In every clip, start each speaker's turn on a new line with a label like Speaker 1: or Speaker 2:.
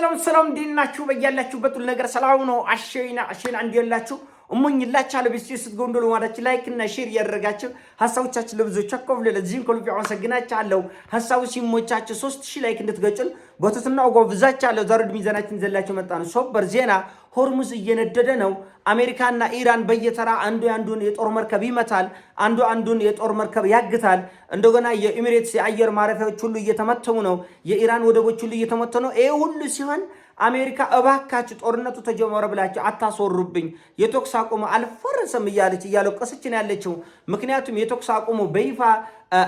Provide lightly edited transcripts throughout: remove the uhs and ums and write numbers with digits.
Speaker 1: ሰላም ዲናችሁ በያላችሁበት ሁሉ ነገር ሰላም ነው። አሸይና እንዲያላችሁ እሙኝላችኋለሁ። ቢስቲስ ጎንዶሎ ማለት ላይክ እና ሼር ያደረጋችሁ ሐሳቦቻችሁ ለብዙዎች አቆብለ ለዚህም ኮልፊ አመሰግናችኋለሁ። ሐሳቡ ሲሞቻችሁ 3000 ላይክ እንድትገጩን በትትና ጎብዛችኋለሁ። ዛሬ ሚዛናችን ዘላችሁ መጣን። ሶበር ዜና ሆርሙዝ እየነደደ ነው። አሜሪካና ኢራን በየተራ አንዱ አንዱን የጦር መርከብ ይመታል፣ አንዱ አንዱን የጦር መርከብ ያግታል። እንደገና የኤሚሬትስ የአየር ማረፊያዎች ሁሉ እየተመተሙ ነው። የኢራን ወደቦች ሁሉ እየተመተኑ ነው። ይሄ ሁሉ ሲሆን አሜሪካ እባካችሁ ጦርነቱ ተጀመረ ብላችሁ አታስወሩብኝ፣ የተኩስ አቁሙ አልፈረሰም እያለቀሰች ነው ያለችው። ምክንያቱም የተኩስ አቁሙ በይፋ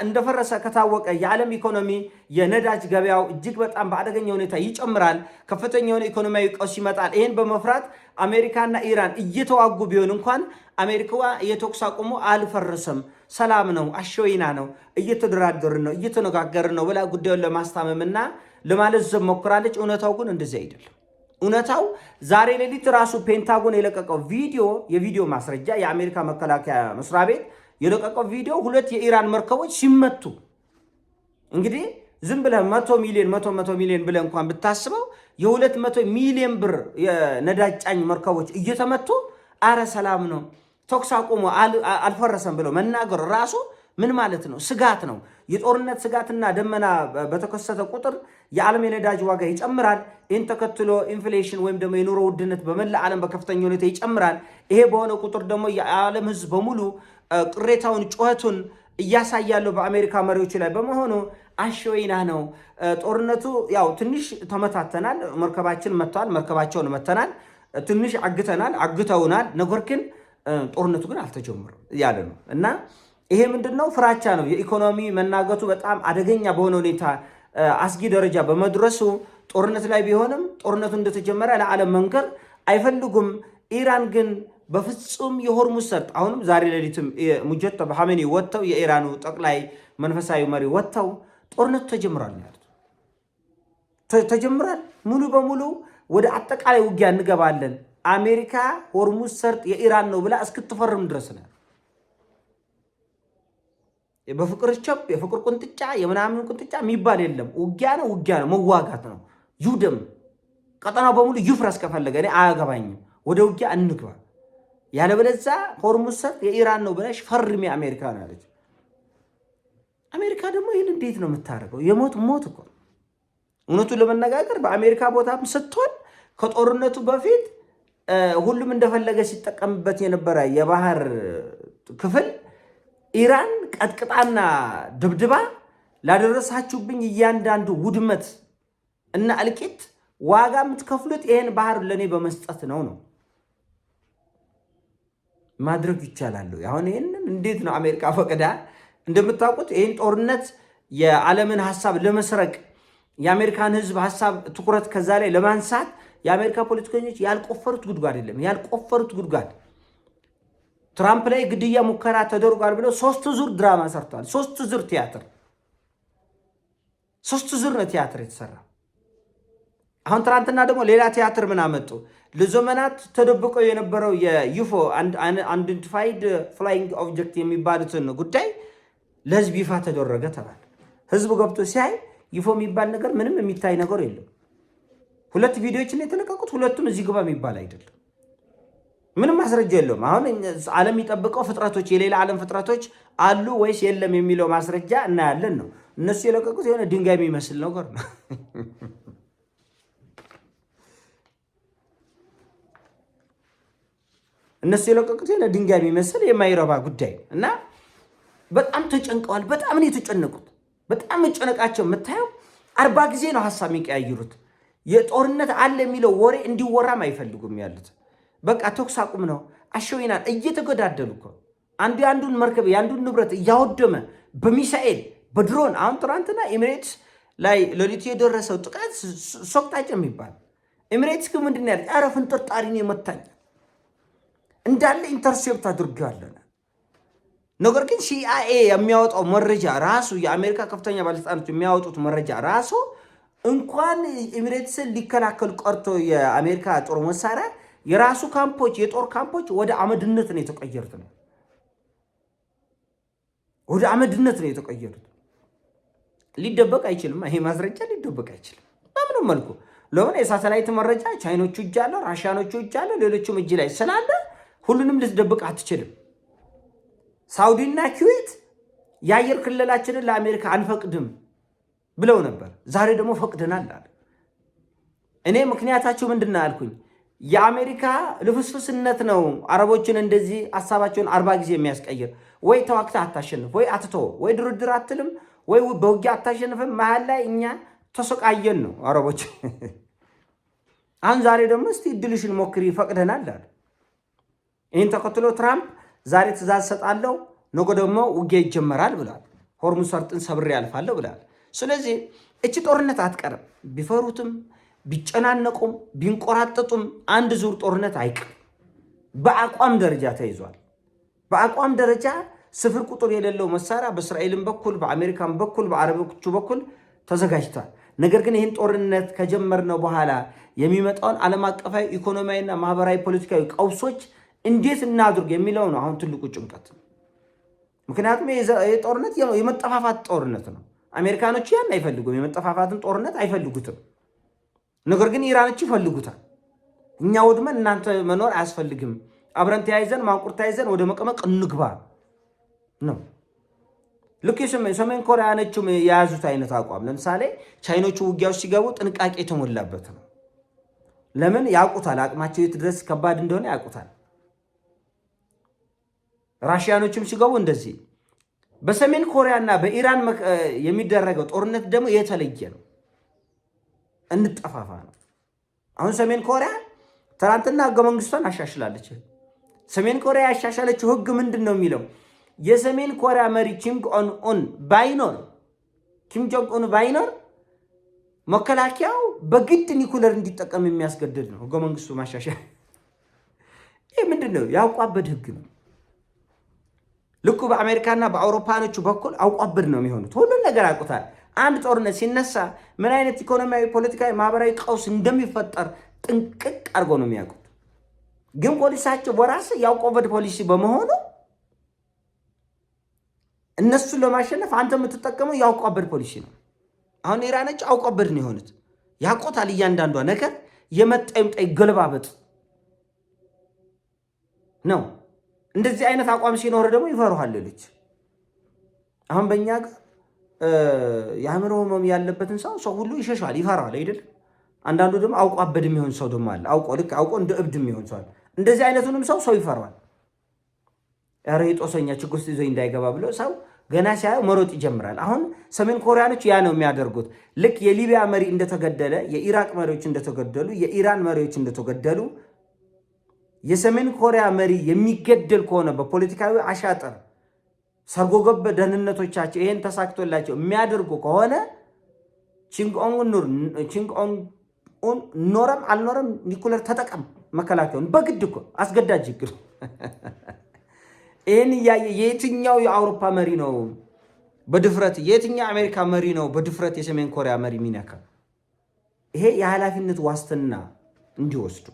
Speaker 1: እንደፈረሰ ከታወቀ የዓለም ኢኮኖሚ የነዳጅ ገበያው እጅግ በጣም በአደገኛ ሁኔታ ይጨምራል። ከፍተኛ የሆነ ኢኮኖሚያዊ ቀውስ ይመጣል። ይህን በመፍራት አሜሪካና ኢራን እየተዋጉ ቢሆን እንኳን አሜሪካዋ የተኩስ አቁሙ አልፈረሰም፣ ሰላም ነው፣ አሸወይና ነው፣ እየተደራደርን ነው፣ እየተነጋገርን ነው ብላ ጉዳዩን ለማስታመምና ለማለት ሞክራለች። እውነታው ግን እንደዚህ አይደለም። እውነታው ዛሬ ሌሊት ራሱ ፔንታጎን የለቀቀው የቪዲዮ ማስረጃ የአሜሪካ መከላከያ መስሪያ ቤት የለቀቀው ቪዲዮ ሁለት የኢራን መርከቦች ሲመቱ እንግዲህ ዝም ብለህ 100 ሚሊዮን ብለህ እንኳን ብታስበው የ200 ሚሊዮን ብር የነዳጅ ጫኝ መርከቦች እየተመቱ አረ ሰላም ነው ተኩስ አቁሙ አልፈረሰም ብለው መናገር ራሱ ምን ማለት ነው? ስጋት ነው። የጦርነት ስጋትና ደመና በተከሰተ ቁጥር የዓለም የነዳጅ ዋጋ ይጨምራል። ይህን ተከትሎ ኢንፍሌሽን ወይም ደግሞ የኑሮ ውድነት በመላ ዓለም በከፍተኛ ሁኔታ ይጨምራል። ይሄ በሆነ ቁጥር ደግሞ የዓለም ሕዝብ በሙሉ ቅሬታውን ጩኸቱን እያሳያለው በአሜሪካ መሪዎች ላይ በመሆኑ አሸወይና ነው። ጦርነቱ ያው ትንሽ ተመታተናል። መርከባችን መጥተዋል፣ መርከባቸውን መተናል፣ ትንሽ አግተውናል። ነገር ግን ጦርነቱ ግን አልተጀመረም ያለ ነው እና ይሄ ምንድነው? ፍራቻ ነው። የኢኮኖሚ መናገቱ በጣም አደገኛ በሆነ ሁኔታ አስጊ ደረጃ በመድረሱ ጦርነት ላይ ቢሆንም ጦርነቱ እንደተጀመረ ለዓለም መንገር አይፈልጉም። ኢራን ግን በፍጹም የሆርሙዝ ሰርጥ አሁንም ዛሬ ሌሊትም ሙጀባ ኻሜኒ ወጥተው የኢራኑ ጠቅላይ መንፈሳዊ መሪ ወጥተው ጦርነቱ ተጀምሯል ያሉት ተጀምሯል፣ ሙሉ በሙሉ ወደ አጠቃላይ ውጊያ እንገባለን፣ አሜሪካ ሆርሙዝ ሰርጥ የኢራን ነው ብላ እስክትፈርም ድረስ ነው። በፍቅር ቸብ የፍቅር ቁንጥጫ የምናምን ቁንጥጫ የሚባል የለም። ውጊያ ነው፣ መዋጋት ነው። ይውደም ቀጠናው በሙሉ ይፍረስ ከፈለገ እኔ አያገባኝም፣ ወደ ውጊያ እንግባ። ያለበለዚያ ሆርሙዝ ሰርጥ የኢራን ነው ብለሽ ፈርሚ አሜሪካ ነው ያለች። አሜሪካ ደግሞ ይህን እንዴት ነው የምታደርገው? ሞት እኮ እውነቱን ለመነጋገር በአሜሪካ ቦታም ስትሆን ከጦርነቱ በፊት ሁሉም እንደፈለገ ሲጠቀምበት የነበረ የባህር ክፍል ኢራን ቀጥቅጣና ድብድባ ላደረሳችሁብኝ እያንዳንዱ ውድመት እና እልቂት ዋጋ የምትከፍሉት ይሄን ባህር ለኔ በመስጠት ነው ማድረግ ይቻላል። አሁን ይሄንን እንዴት ነው አሜሪካ ፈቅዳ? እንደምታውቁት ይሄን ጦርነት የዓለምን ሐሳብ ለመስረቅ የአሜሪካን ሕዝብ ሐሳብ ትኩረት ከዛ ላይ ለማንሳት የአሜሪካ ፖለቲከኞች ያልቆፈሩት ጉድጓድ የለም። ያልቆፈሩት ጉድጓድ ትራምፕ ላይ ግድያ ሙከራ ተደርጓል ብለው 3 ዙር ድራማ ሰርተዋል። 3 ዙር ቲያትር፣ 3 ዙር ነው ቲያትር የተሰራ። አሁን ትናንትና ደግሞ ሌላ ቲያትር ምን አመጡ? ለዘመናት ተደብቆ የነበረው የዩፎ አንኢደንቲፋይድ ፍላይንግ ኦብጀክት የሚባሉትን ጉዳይ ለህዝብ ይፋ ተደረገ ተባለ። ህዝቡ ገብቶ ሲያይ ዩፎ የሚባል ነገር ምንም የሚታይ ነገር የለም። 2 ቪዲዮዎችን የተለቀቁት፣ ሁለቱም እዚህ ግባ የሚባል አይደለም። ምንም ማስረጃ የለውም። አሁን ዓለም የሚጠብቀው ፍጥረቶች የሌላ ዓለም ፍጥረቶች አሉ ወይስ የለም የሚለው ማስረጃ እናያለን ነው። እነሱ የለቀቁት የሆነ ድንጋይ የሚመስል ነገር ነው። እነሱ የለቀቁት የሆነ ድንጋይ የሚመስል የማይረባ ጉዳይ እና በጣም ተጨንቀዋል። በጣም ነው የተጨነቁት። በጣም መጨነቃቸው የምታየው 40 ጊዜ ነው ሐሳብ የሚቀያይሩት። የጦርነት አለ የሚለው ወሬ እንዲወራም አይፈልጉም ያሉት። በቃ ተኩስ አቁም ነው። አሸወይና እየተገዳደሉ እኮ አንዱን መርከብ የአንዱን ንብረት እያወደመ በሚሳኤል በድሮን። አሁን ትናንትና ኤሚሬትስ ላይ ሌሊት የደረሰው ጥቃት ሶቅጣጭ የሚባል ኤሚሬትስ ግን ምንድን ያለች? ኧረ ፍንጥርጣሪን የመታኝ እንዳለ ኢንተርሴፕት አድርገዋለን። ነገር ግን ሲአይኤ የሚያወጣው መረጃ ራሱ የአሜሪካ ከፍተኛ ባለስልጣኖች የሚያወጡት መረጃ ራሱ እንኳን ኤሚሬትስን ሊከላከሉ ቀርቶ የአሜሪካ ጦር መሳሪያ የራሱ ካምፖች የጦር ካምፖች ወደ አመድነት ነው የተቀየሩት ወደ አመድነት ነው የተቀየሩት። ሊደበቅ አይችልም። ይሄ ማስረጃ ሊደበቅ አይችልም በምንም መልኩ። ለምን የሳተላይት መረጃ ቻይኖቹ እጅ አለ፣ ራሽያኖቹ እጅ አለ፣ ሌሎቹም እጅ ላይ ስላለ ሁሉንም ልትደብቅ አትችልም። ሳውዲና ኩዌት የአየር ክልላችንን ለአሜሪካ አንፈቅድም ብለው ነበር። ዛሬ ደግሞ ፈቅደናል አለ። እኔ ምክንያታቸው ምንድነው አልኩኝ? የአሜሪካ ልፍስፍስነት ነው አረቦችን እንደዚህ ሐሳባቸውን 40 ጊዜ የሚያስቀይር። ወይ ተዋክታ አታሸንፍ፣ ወይ አትተው፣ ወይ ድርድር አትልም፣ ወይ በውጊያ አታሸንፍም። መሀል ላይ እኛ ተሰቃየን ነው አረቦች። አሁን ዛሬ ደግሞ እስቲ እድልሽን ሞክሪ ፈቅደናል አለ። ይህን ተከትሎ ትራምፕ ዛሬ ትእዛዝ ሰጣለሁ፣ ነገ ደግሞ ውጊያ ይጀመራል ብሏል። ሆርሙዝ ሰርጥን ሰብሬ ያልፋለሁ ብሏል። ስለዚህ እቺ ጦርነት አትቀርም። ቢፈሩትም ቢጨናነቁም ቢንቆራጠጡም አንድ ዙር ጦርነት አይቀርም። በአቋም ደረጃ ተይዟል። በአቋም ደረጃ ስፍር ቁጥር የሌለው መሳሪያ በእስራኤልም በኩል በአሜሪካም በኩል በአረቦቹ በኩል ተዘጋጅቷል። ነገር ግን ይህን ጦርነት ከጀመርነው በኋላ የሚመጣውን ዓለም አቀፋዊ ኢኮኖሚያዊና ማህበራዊ ፖለቲካዊ ቀውሶች እንዴት እናድርግ የሚለው ነው አሁን ትልቁ ጭንቀት። ምክንያቱም ይህ ጦርነት የመጠፋፋት ጦርነት ነው። አሜሪካኖች ያን አይፈልጉም፣ የመጠፋፋትን ጦርነት አይፈልጉትም። ነገር ግን ኢራኖች ይፈልጉታል። እኛ ወድመን እናንተ መኖር አያስፈልግም፣ አብረን ተያይዘን ማንቁር ተያይዘን ወደ መቀመቅ እንግባ ነው። ልክ የሰሜን ኮሪያኖቹም የያዙት አይነት አቋም። ለምሳሌ ቻይኖቹ ውጊያዎች ሲገቡ ጥንቃቄ የተሞላበት ነው። ለምን? ያውቁታል፣ አቅማቸው የት ድረስ ከባድ እንደሆነ ያውቁታል። ራሽያኖችም ሲገቡ እንደዚህ። በሰሜን ኮሪያና በኢራን የሚደረገው ጦርነት ደግሞ የተለየ ነው። እንጠፋፋ ነው። አሁን ሰሜን ኮሪያ ትናንትና ህገ መንግስቷን አሻሽላለች። ሰሜን ኮሪያ ያሻሻለችው ህግ ምንድን ነው የሚለው? የሰሜን ኮሪያ መሪ ኪም ጆንግ ኡን ባይኖር መከላከያው በግድ ኒኩለር እንዲጠቀም የሚያስገድድ ነው ህገ መንግስቱ ማሻሻል። ይህ ምንድን ነው? ያውቋበድ ህግ ነው። ልኩ በአሜሪካና በአውሮፓኖቹ በኩል አውቋበድ ነው የሚሆኑት። ሁሉን ነገር ያውቁታል። አንድ ጦርነት ሲነሳ ምን አይነት ኢኮኖሚያዊ፣ ፖለቲካዊ፣ ማህበራዊ ቀውስ እንደሚፈጠር ጥንቅቅ አድርገው ነው የሚያውቁት። ግን ፖሊሳቸው በራስ ያውቋበድ ፖሊሲ በመሆኑ እነሱን ለማሸነፍ አንተ የምትጠቀመው ያውቋበድ ፖሊሲ ነው። አሁን ኢራኖች አውቋበድ ነው የሆኑት። ያውቆታል እያንዳንዷ ነገር የመጣ ይምጣ ይገለባበጥ ነው። እንደዚህ አይነት አቋም ሲኖር ደግሞ ይፈሩሃል ሌሎች። አሁን በእኛ ጋር የአእምሮ ህመም ያለበትን ሰው ሁሉ ይሸሻል፣ ይፈራል አይደል? አንዳንዱ ደግሞ አውቋበድ የሚሆን ሰው ደግሞ አለ። አውቆ እንደ እብድ የሚሆን ሰው አለ። እንደዚህ አይነቱንም ሰው ይፈራዋል። ኧረ የጦሰኛ ችግር ውስጥ ይዞኝ እንዳይገባ ብሎ ሰው ገና ሲያየው መሮጥ ይጀምራል። አሁን ሰሜን ኮሪያኖች ያ ነው የሚያደርጉት። ልክ የሊቢያ መሪ እንደተገደለ፣ የኢራቅ መሪዎች እንደተገደሉ፣ የኢራን መሪዎች እንደተገደሉ የሰሜን ኮሪያ መሪ የሚገደል ከሆነ በፖለቲካዊ አሻጥር ሰርጎ ገብ ደህንነቶቻቸው ይሄን ተሳክቶላቸው የሚያደርጉ ከሆነ ኪም ጆንግ ኡን ኖረም አልኖረም ኒኩለር ተጠቀም መከላከያውን በግድ እኮ አስገዳጅ ችግር። ይህን እያየ የትኛው የአውሮፓ መሪ ነው በድፍረት የትኛው አሜሪካ መሪ ነው በድፍረት የሰሜን ኮሪያ መሪ ሚነካ? ይሄ የኃላፊነት ዋስትና እንዲወስዱ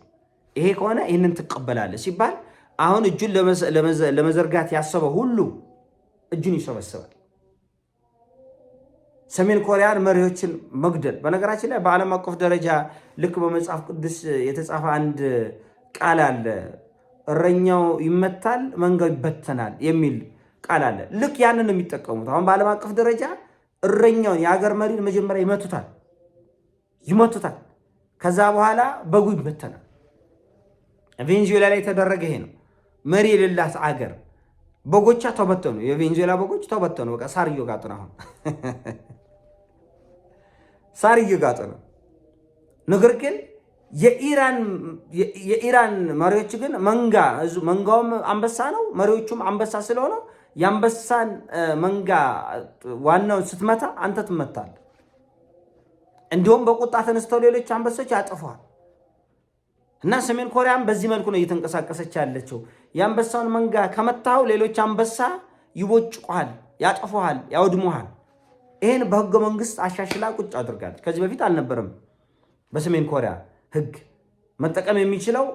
Speaker 1: ይሄ ከሆነ ይህንን ትቀበላለህ ሲባል አሁን እጁን ለመዘርጋት ያሰበ ሁሉ እጁን ይሰበስባል። ሰሜን ኮሪያን መሪዎችን መግደል። በነገራችን ላይ በዓለም አቀፍ ደረጃ ልክ በመጽሐፍ ቅዱስ የተጻፈ አንድ ቃል አለ። እረኛው ይመታል መንጋው ይበተናል የሚል ቃል አለ። ልክ ያንን ነው የሚጠቀሙት። አሁን በዓለም አቀፍ ደረጃ እረኛውን የሀገር መሪን መጀመሪያ ይመቱታል። ከዛ በኋላ በጉ ይበተናል። ቬንዙዌላ ላይ የተደረገ ይሄ ነው። መሪ የሌላት አገር በጎቿ ተበተኑ። የቬንዙዌላ በጎች ተበተኑ። በቃ ሳር እየጋጡ ነው። አሁን ሳር እየጋጡ ነው። ነገር ግን የኢራን መሪዎች ግን መንጋውም አንበሳ ነው፣ መሪዎቹም አንበሳ ስለሆነ የአንበሳን መንጋ ዋናውን ስትመታ አንተ ትመታል። እንዲሁም በቁጣ ተነስተው ሌሎች አንበሶች ያጠፏል። እና ሰሜን ኮሪያም በዚህ መልኩ ነው እየተንቀሳቀሰች ያለችው። የአንበሳውን መንጋ ከመታው ሌሎች አንበሳ ይቦጭቋል፣ ያጠፉሃል፣ ያወድሙሃል። ይሄን በህገ መንግስት አሻሽላ ቁጭ አድርጋለች። ከዚህ በፊት አልነበረም። በሰሜን ኮሪያ ህግ መጠቀም የሚችለው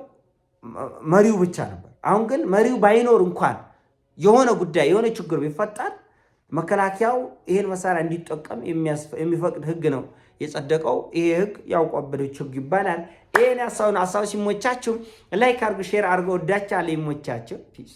Speaker 1: መሪው ብቻ ነበር። አሁን ግን መሪው ባይኖር እንኳን የሆነ ጉዳይ የሆነ ችግር ቢፈጠር መከላከያው ይሄን መሳሪያ እንዲጠቀም የሚፈቅድ ህግ ነው የጸደቀው ይሄ ህግ ያውቋበዶች ህግ ይባላል። ይሄን ሀሳብ ሲሞቻችሁ ላይክ አድርጉ፣ ሼር አድርጉ። ወዳችኋለሁ። ይሞቻችሁ። ፒስ